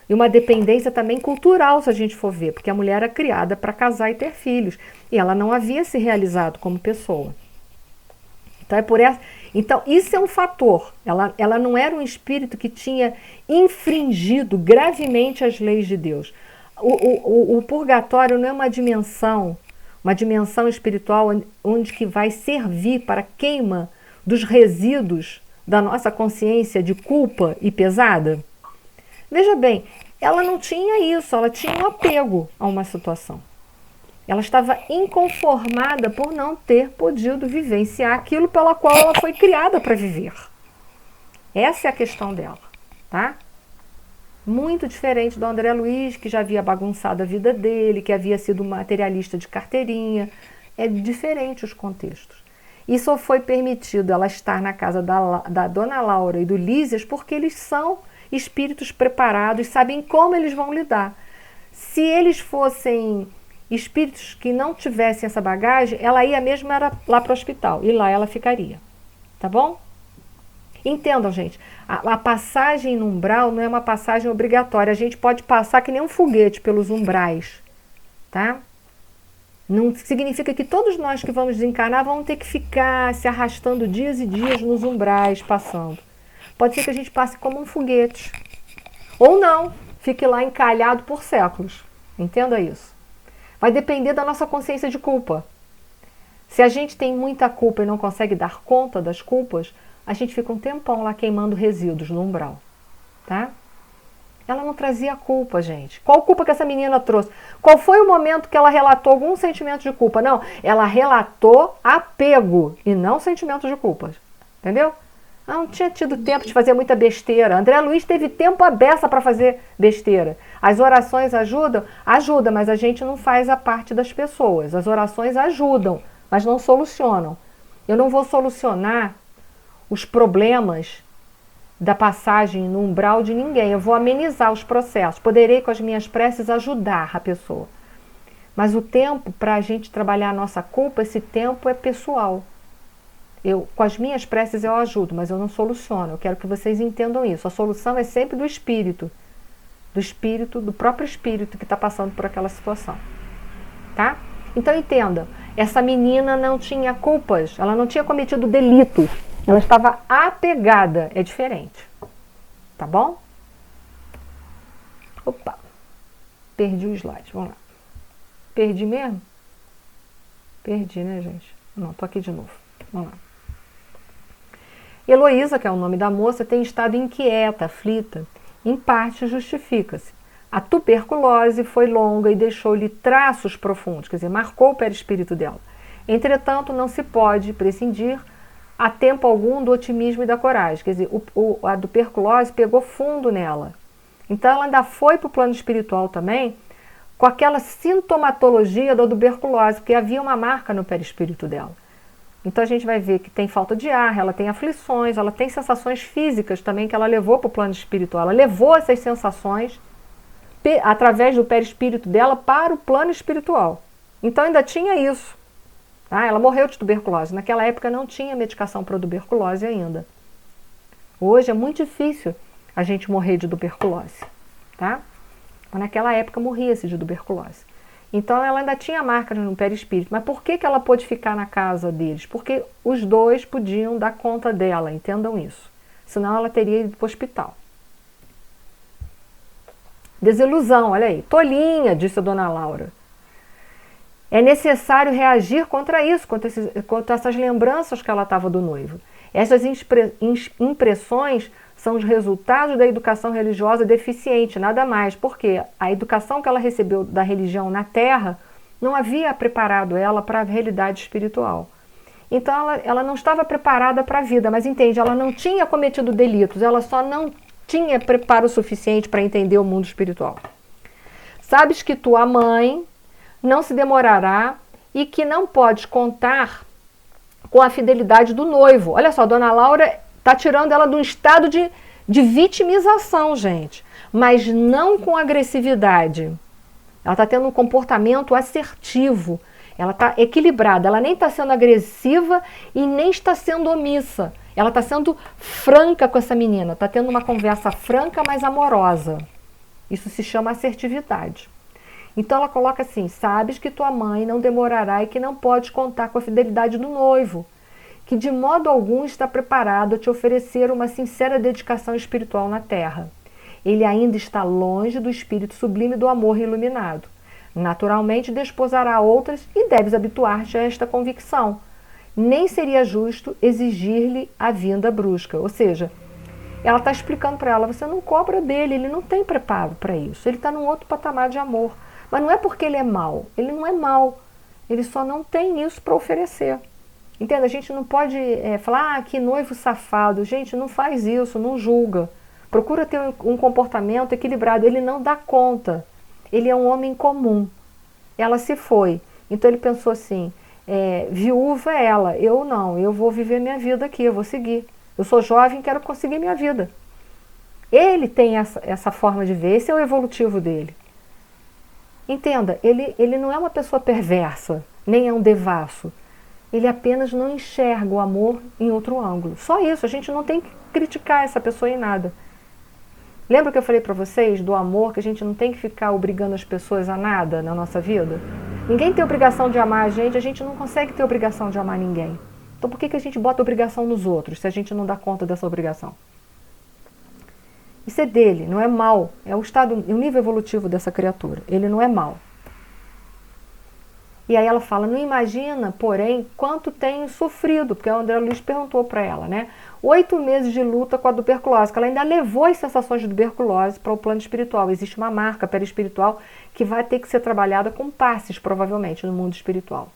Speaker 1: E uma dependência também cultural, se a gente for ver, porque a mulher era criada para casar e ter filhos. E ela não havia se realizado como pessoa. Então, isso é um fator. Ela não era um espírito que tinha infringido gravemente as leis de Deus. O purgatório não é uma dimensão espiritual onde que vai servir para a queima dos resíduos da nossa consciência de culpa e pesada. Veja bem, ela não tinha isso, ela tinha um apego a uma situação. Ela estava inconformada por não ter podido vivenciar aquilo pela qual ela foi criada para viver. Essa é a questão dela, tá? Muito diferente do André Luiz, que já havia bagunçado a vida dele, que havia sido materialista de carteirinha. É diferente os contextos. E só foi permitido ela estar na casa da Dona Laura e do Lísias porque eles são espíritos preparados, sabem como eles vão lidar. Se eles fossem espíritos que não tivessem essa bagagem, ela ia mesmo lá para o hospital e lá ela ficaria. Tá bom? Entendam, gente, a passagem no umbral não é uma passagem obrigatória. A gente pode passar que nem um foguete pelos umbrais, tá? Não significa que todos nós que vamos desencarnar vamos ter que ficar se arrastando dias e dias nos umbrais passando. Pode ser que a gente passe como um foguete. Ou não, fique lá encalhado por séculos. Entenda isso. Vai depender da nossa consciência de culpa. Se a gente tem muita culpa e não consegue dar conta das culpas, a gente fica um tempão lá queimando resíduos no umbral, tá? Ela não trazia culpa, gente. Qual culpa que essa menina trouxe? Qual foi o momento que ela relatou algum sentimento de culpa? Não, ela relatou apego e não sentimento de culpa, entendeu? Ela não tinha tido tempo de fazer muita besteira. André Luiz teve tempo à beça para fazer besteira. As orações ajudam? Ajudam, mas a gente não faz a parte das pessoas. As orações ajudam, mas não solucionam. Eu não vou solucionar os problemas da passagem no umbral de ninguém. Eu vou amenizar os processos. Poderei, com as minhas preces, ajudar a pessoa. Mas o tempo para a gente trabalhar a nossa culpa, esse tempo é pessoal. Com as minhas preces eu ajudo, mas eu não soluciono. Eu quero que vocês entendam isso. A solução é sempre do espírito, do próprio espírito que está passando por aquela situação. Tá? Então entenda, essa menina não tinha culpas, ela não tinha cometido delito. Ela estava apegada, é diferente. Tá bom? Opa, perdi o slide, vamos lá. Perdi mesmo? Perdi, né, gente? Não, tô aqui de novo. Vamos lá. Heloísa, que é o nome da moça, tem estado inquieta, aflita. Em parte justifica-se. A tuberculose foi longa e deixou-lhe traços profundos, quer dizer, marcou o perispírito dela. Entretanto, não se pode prescindir a tempo algum do otimismo e da coragem. Quer dizer, a tuberculose pegou fundo nela. Então ela ainda foi para o plano espiritual também com aquela sintomatologia da tuberculose, porque havia uma marca no perispírito dela. Então a gente vai ver que tem falta de ar, ela tem aflições, ela tem sensações físicas também que ela levou para o plano espiritual. Ela levou essas sensações através do perispírito dela para o plano espiritual. Então ainda tinha isso. Ela morreu de tuberculose. Naquela época não tinha medicação para tuberculose ainda. Hoje é muito difícil a gente morrer de tuberculose. Tá? Mas naquela época morria-se de tuberculose. Então ela ainda tinha marcas no perispírito. Mas por que ela pôde ficar na casa deles? Porque os dois podiam dar conta dela, entendam isso. Senão ela teria ido para o hospital. Desilusão, olha aí. Tolinha, disse a Dona Laura. É necessário reagir contra isso, contra essas lembranças que ela estava do noivo. Essas impressões são os resultados da educação religiosa deficiente, nada mais. Porque a educação que ela recebeu da religião na Terra não havia preparado ela para a realidade espiritual. Então ela não estava preparada para a vida, mas entende, ela não tinha cometido delitos, ela só não tinha preparo suficiente para entender o mundo espiritual. Sabes que tua mãe não se demorará e que não podes contar com a fidelidade do noivo. Olha só, a Dona Laura está tirando ela de um estado de vitimização, gente, mas não com agressividade. Ela está tendo um comportamento assertivo, ela está equilibrada, ela nem está sendo agressiva e nem está sendo omissa. Ela está sendo franca com essa menina, está tendo uma conversa franca, mas amorosa. Isso se chama assertividade. Então ela coloca assim, sabes que tua mãe não demorará e que não pode contar com a fidelidade do noivo, que de modo algum está preparado a te oferecer uma sincera dedicação espiritual na terra. Ele ainda está longe do espírito sublime do amor iluminado. Naturalmente desposará outras e deves habituar-te a esta convicção. Nem seria justo exigir-lhe a vinda brusca. Ou seja, ela está explicando para ela, você não cobra dele, ele não tem preparo para isso. Ele está num outro patamar de amor. Mas não é porque ele é mau, ele não é mau, ele só não tem isso para oferecer. Entende? A gente não pode falar, que noivo safado. Gente, não faz isso, não julga. procura ter um comportamento equilibrado. Ele não dá conta, ele é um homem comum. Ela se foi, então ele pensou assim, viúva é ela, eu não, eu vou viver minha vida aqui, eu vou seguir. Eu sou jovem, quero conseguir minha vida. Ele tem essa forma de ver, esse é o evolutivo dele. Entenda, ele não é uma pessoa perversa, nem é um devasso. Ele apenas não enxerga o amor em outro ângulo. Só isso, a gente não tem que criticar essa pessoa em nada. Lembra que eu falei para vocês do amor, que a gente não tem que ficar obrigando as pessoas a nada na nossa vida? Ninguém tem obrigação de amar a gente não consegue ter obrigação de amar ninguém. Então por que a gente bota obrigação nos outros, se a gente não dá conta dessa obrigação? Isso é dele, não é mal. É o nível evolutivo dessa criatura. Ele não é mal. E aí ela fala, não imagina, porém, quanto tenho sofrido, porque a André Luiz perguntou para ela, né? 8 meses de luta com a tuberculose, que ela ainda levou as sensações de tuberculose para o plano espiritual. Existe uma marca perispiritual que vai ter que ser trabalhada com passes, provavelmente, no mundo espiritual.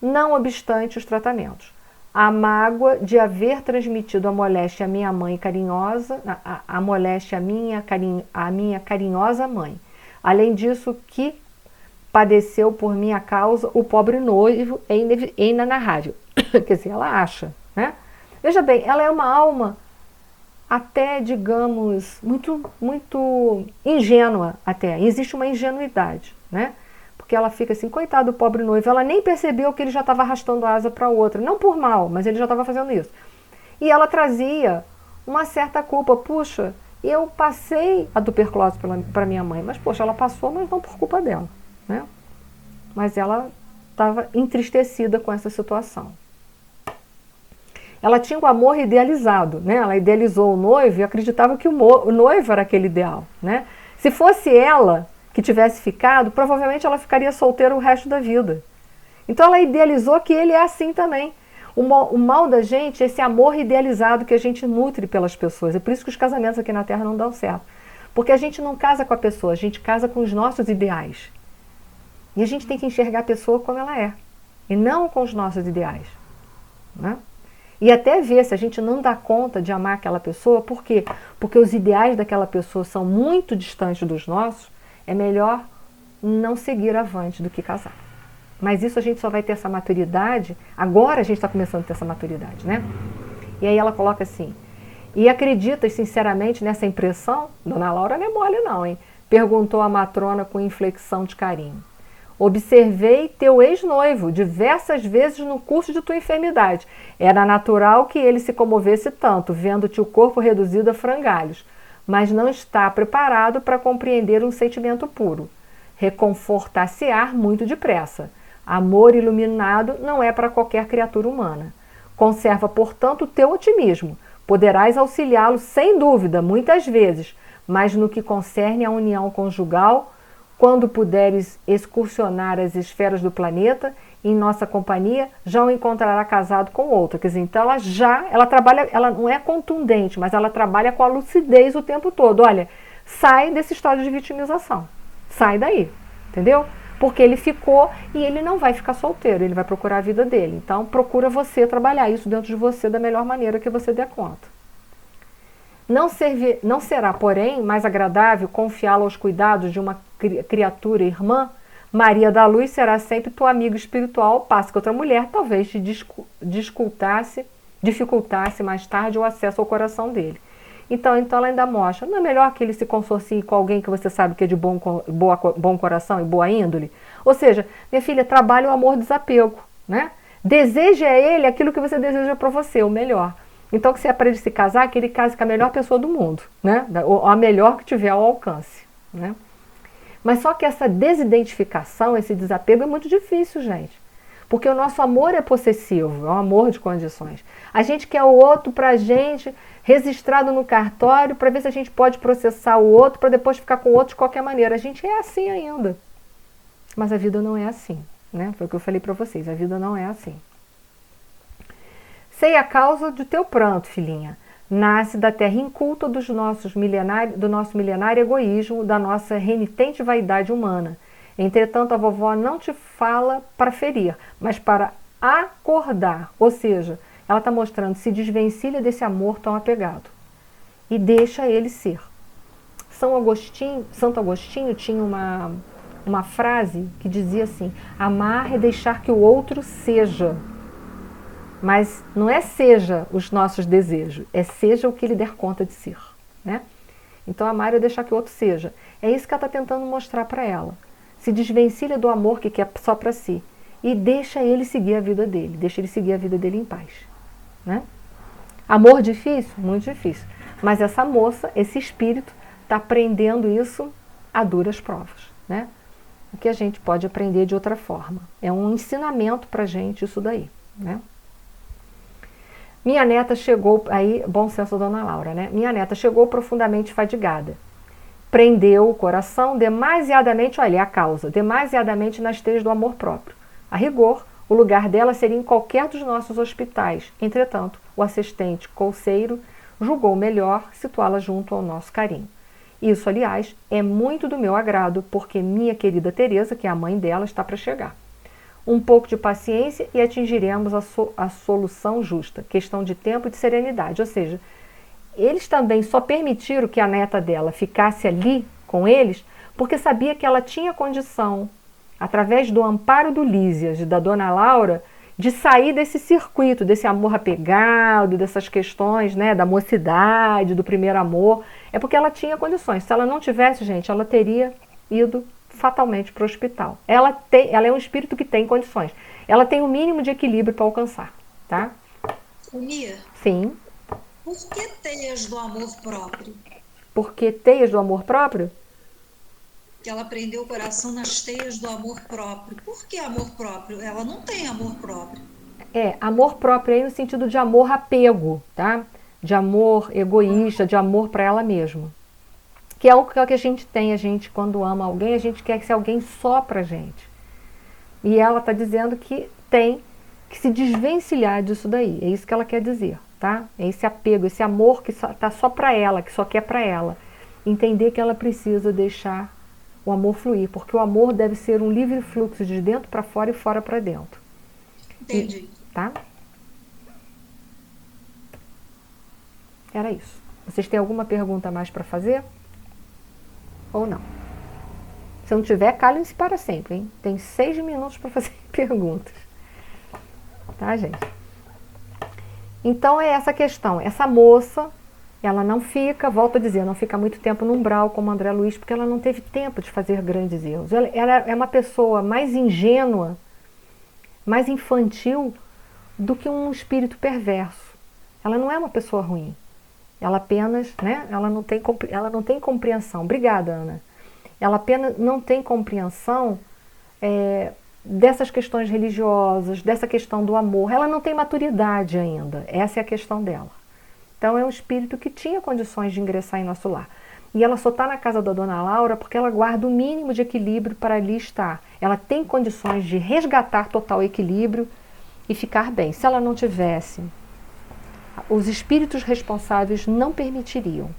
Speaker 1: Não obstante os tratamentos. A mágoa de haver transmitido a moléstia à minha mãe carinhosa, a moléstia à minha carinhosa mãe. Além disso, que padeceu por minha causa o pobre noivo é inenarrável. Quer dizer, ela acha, né? Veja bem, ela é uma alma até, digamos, muito ingênua até. Existe uma ingenuidade, né? Porque ela fica assim, coitado do pobre noivo, ela nem percebeu que ele já estava arrastando a asa para outra. Não por mal, mas ele já estava fazendo isso. E ela trazia uma certa culpa. Puxa, eu passei a tuberculose para minha mãe, mas poxa, ela passou, mas não por culpa dela, né? Mas ela estava entristecida com essa situação. Ela tinha o amor idealizado, né? Ela idealizou o noivo e acreditava que o noivo era aquele ideal, né? Se fosse ela que tivesse ficado, provavelmente ela ficaria solteira o resto da vida. Então ela idealizou que ele é assim também. O mal da gente é esse amor idealizado que a gente nutre pelas pessoas. É por isso que os casamentos aqui na Terra não dão certo. Porque a gente não casa com a pessoa, a gente casa com os nossos ideais. E a gente tem que enxergar a pessoa como ela é, e não com os nossos ideais, né? E até ver se a gente não dá conta de amar aquela pessoa, por quê? Porque os ideais daquela pessoa são muito distantes dos nossos, é melhor não seguir avante do que casar. Mas isso a gente só vai ter essa maturidade, agora a gente está começando a ter essa maturidade, né? E aí ela coloca assim, e acreditas sinceramente nessa impressão? Dona Laura não é mole não, hein? Perguntou a matrona com inflexão de carinho. Observei teu ex-noivo diversas vezes no curso de tua enfermidade. Era natural que ele se comovesse tanto, vendo-te o corpo reduzido a frangalhos, mas não está preparado para compreender um sentimento puro. Reconfortar-se-á muito depressa. Amor iluminado não é para qualquer criatura humana. Conserva, portanto, o teu otimismo. Poderás auxiliá-lo sem dúvida, muitas vezes, mas no que concerne à união conjugal, quando puderes excursionar as esferas do planeta, em nossa companhia, já o encontrará casado com outra. Quer dizer, então ela trabalha, ela não é contundente, mas ela trabalha com a lucidez o tempo todo. Olha, sai desse estado de vitimização. Sai daí, entendeu? Porque ele ficou e ele não vai ficar solteiro, ele vai procurar a vida dele. Então, procura você trabalhar isso dentro de você da melhor maneira que você der conta. Não será, porém, mais agradável confiá-lo aos cuidados de uma criatura irmã? Maria da Luz será sempre tua amiga espiritual, passe que outra mulher talvez te dificultasse mais tarde o acesso ao coração dele. Então ela ainda mostra, não é melhor que ele se consorcie com alguém que você sabe que é de bom coração e boa índole? Ou seja, minha filha, trabalhe o amor desapego, né? Deseje a ele aquilo que você deseja para você, o melhor. Então, que se é para ele se casar, que ele case com a melhor pessoa do mundo, né? Ou a melhor que tiver ao alcance, né? Mas só que essa desidentificação, esse desapego é muito difícil, gente. Porque o nosso amor é possessivo, é um amor de condições. A gente quer o outro pra gente, registrado no cartório, para ver se a gente pode processar o outro, para depois ficar com o outro de qualquer maneira. A gente é assim ainda. Mas a vida não é assim, né? Foi o que eu falei para vocês, a vida não é assim. Sei a causa do teu pranto, filhinha. Nasce da terra inculta do nosso milenário egoísmo, da nossa renitente vaidade humana. Entretanto, a vovó não te fala para ferir, mas para acordar. Ou seja, ela está mostrando, se desvencilha desse amor tão apegado. e deixa ele ser. Santo Agostinho tinha uma frase que dizia assim: amar é deixar que o outro seja. Mas não é seja os nossos desejos, é seja o que ele der conta de ser, né? Então amar é deixar que o outro seja. É isso que ela está tentando mostrar para ela. Se desvencilha do amor que quer só para si e deixa ele seguir a vida dele, deixa ele seguir a vida dele em paz, né? Amor difícil? Muito difícil. Mas essa moça, esse espírito, está aprendendo isso a duras provas, né? O que a gente pode aprender de outra forma. É um ensinamento para a gente isso daí, né? Minha neta chegou, aí, bom senso da Dona Laura, né? Minha neta chegou profundamente fadigada. Prendeu o coração demasiadamente, olha, a causa, demasiadamente nas teias do amor próprio. A rigor, o lugar dela seria em qualquer dos nossos hospitais. Entretanto, o assistente colseiro julgou melhor situá-la junto ao nosso carinho. Isso, aliás, é muito do meu agrado, porque minha querida Teresa, que é a mãe dela, está para chegar. Um pouco de paciência e atingiremos a solução justa. Questão de tempo e de serenidade. Ou seja, eles também só permitiram que a neta dela ficasse ali com eles porque sabia que ela tinha condição, através do amparo do Lísias e da Dona Laura, de sair desse circuito, desse amor apegado, dessas questões, né, da mocidade, do primeiro amor. É porque ela tinha condições. Se ela não tivesse, gente, ela teria ido fatalmente para o hospital. Ela é um espírito que tem condições. Ela tem o mínimo de equilíbrio para alcançar, tá?
Speaker 6: Mia,
Speaker 1: Sim.
Speaker 6: por que teias do amor próprio?
Speaker 1: Porque teias do amor próprio?
Speaker 6: Que ela prendeu o coração nas teias do amor próprio. Por que amor próprio? Ela não tem amor próprio.
Speaker 1: Amor próprio aí no sentido de amor apego, tá? De amor egoísta, de amor para ela mesma. Que é o que a gente tem, a gente quando ama alguém, a gente quer que seja alguém só pra gente. E ela está dizendo que tem que se desvencilhar disso daí. É isso que ela quer dizer, tá? É esse apego, esse amor que está só para ela, que só quer para ela. Entender que ela precisa deixar o amor fluir, porque o amor deve ser um livre fluxo de dentro para fora e fora para dentro.
Speaker 6: Entendi.
Speaker 1: Tá? Era isso. Vocês têm alguma pergunta a mais para fazer? Ou não? Se não tiver, calem-se para sempre, hein? Tem 6 minutos para fazer perguntas. Tá, gente? Então é essa questão. Essa moça, ela não fica, volto a dizer, não fica muito tempo no umbral como André Luiz, porque ela não teve tempo de fazer grandes erros. Ela é uma pessoa mais ingênua, mais infantil do que um espírito perverso. Ela não é uma pessoa ruim. Ela apenas, né, ela não tem compreensão. Obrigada, Ana. Ela apenas não tem compreensão dessas questões religiosas, dessa questão do amor. Ela não tem maturidade ainda. Essa é a questão dela. Então é um espírito que tinha condições de ingressar em nosso lar. E ela só está na casa da Dona Laura porque ela guarda o mínimo de equilíbrio para ali estar. Ela tem condições de resgatar total equilíbrio e ficar bem. Se ela não tivesse, os espíritos responsáveis não permitiriam,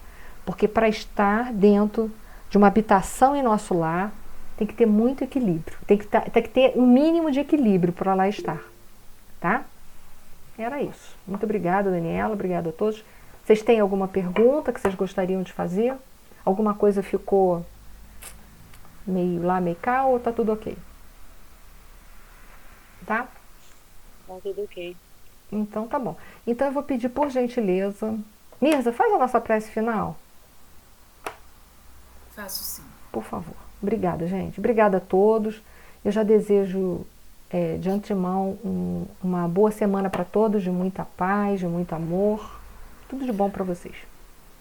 Speaker 1: porque para estar dentro de uma habitação em nosso lar, tem que ter muito equilíbrio, tem que ter um mínimo de equilíbrio para lá estar, tá? Era isso. Muito obrigada, Daniela, obrigada a todos. Vocês têm alguma pergunta que vocês gostariam de fazer? Alguma coisa ficou meio lá, meio cá, ou tá tudo ok? Tá?
Speaker 4: Tá tudo ok.
Speaker 1: Então tá bom. Então eu vou pedir por gentileza. Mirza, faz a nossa prece final.
Speaker 2: Faço sim.
Speaker 1: Por favor. Obrigada, gente. Obrigada a todos. Eu já desejo de antemão uma boa semana para todos, de muita paz, de muito amor. Tudo de bom para vocês.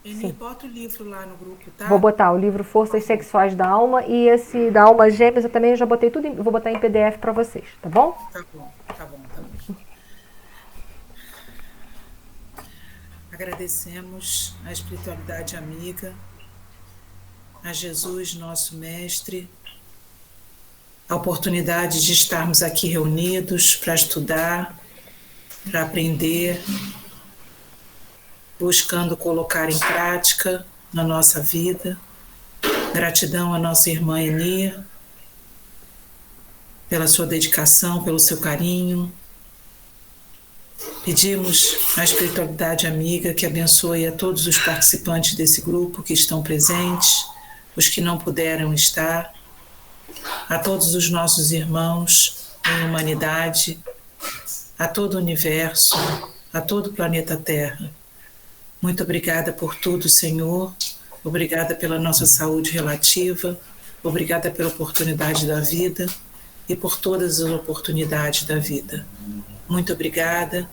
Speaker 7: Eni, bota o livro lá no grupo, tá?
Speaker 1: Vou botar o livro Forças Sexuais da Alma e esse da Alma Gêmeas eu também já botei tudo, vou botar em PDF para vocês, tá bom?
Speaker 7: Tá bom, tá bom, tá bom. Agradecemos a espiritualidade amiga, a Jesus, nosso mestre, a oportunidade de estarmos aqui reunidos para estudar, para aprender, buscando colocar em prática na nossa vida. Gratidão à nossa irmã Eni, pela sua dedicação, pelo seu carinho. Pedimos à espiritualidade amiga que abençoe a todos os participantes desse grupo que estão presentes, os que não puderam estar, a todos os nossos irmãos em humanidade, a todo o universo, a todo o planeta Terra. Muito obrigada por tudo, Senhor. Obrigada pela nossa saúde relativa. Obrigada pela oportunidade da vida e por todas as oportunidades da vida. Muito obrigada.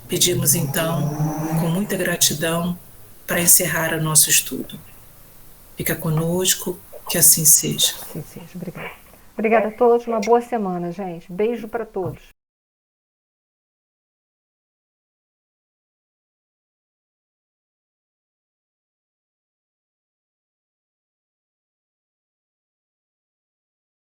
Speaker 7: Pedimos, então, com muita gratidão, para encerrar o nosso estudo. Fica conosco, que assim seja.
Speaker 1: Assim seja. Obrigada. Obrigada a todos. Uma boa semana, gente. Beijo para todos.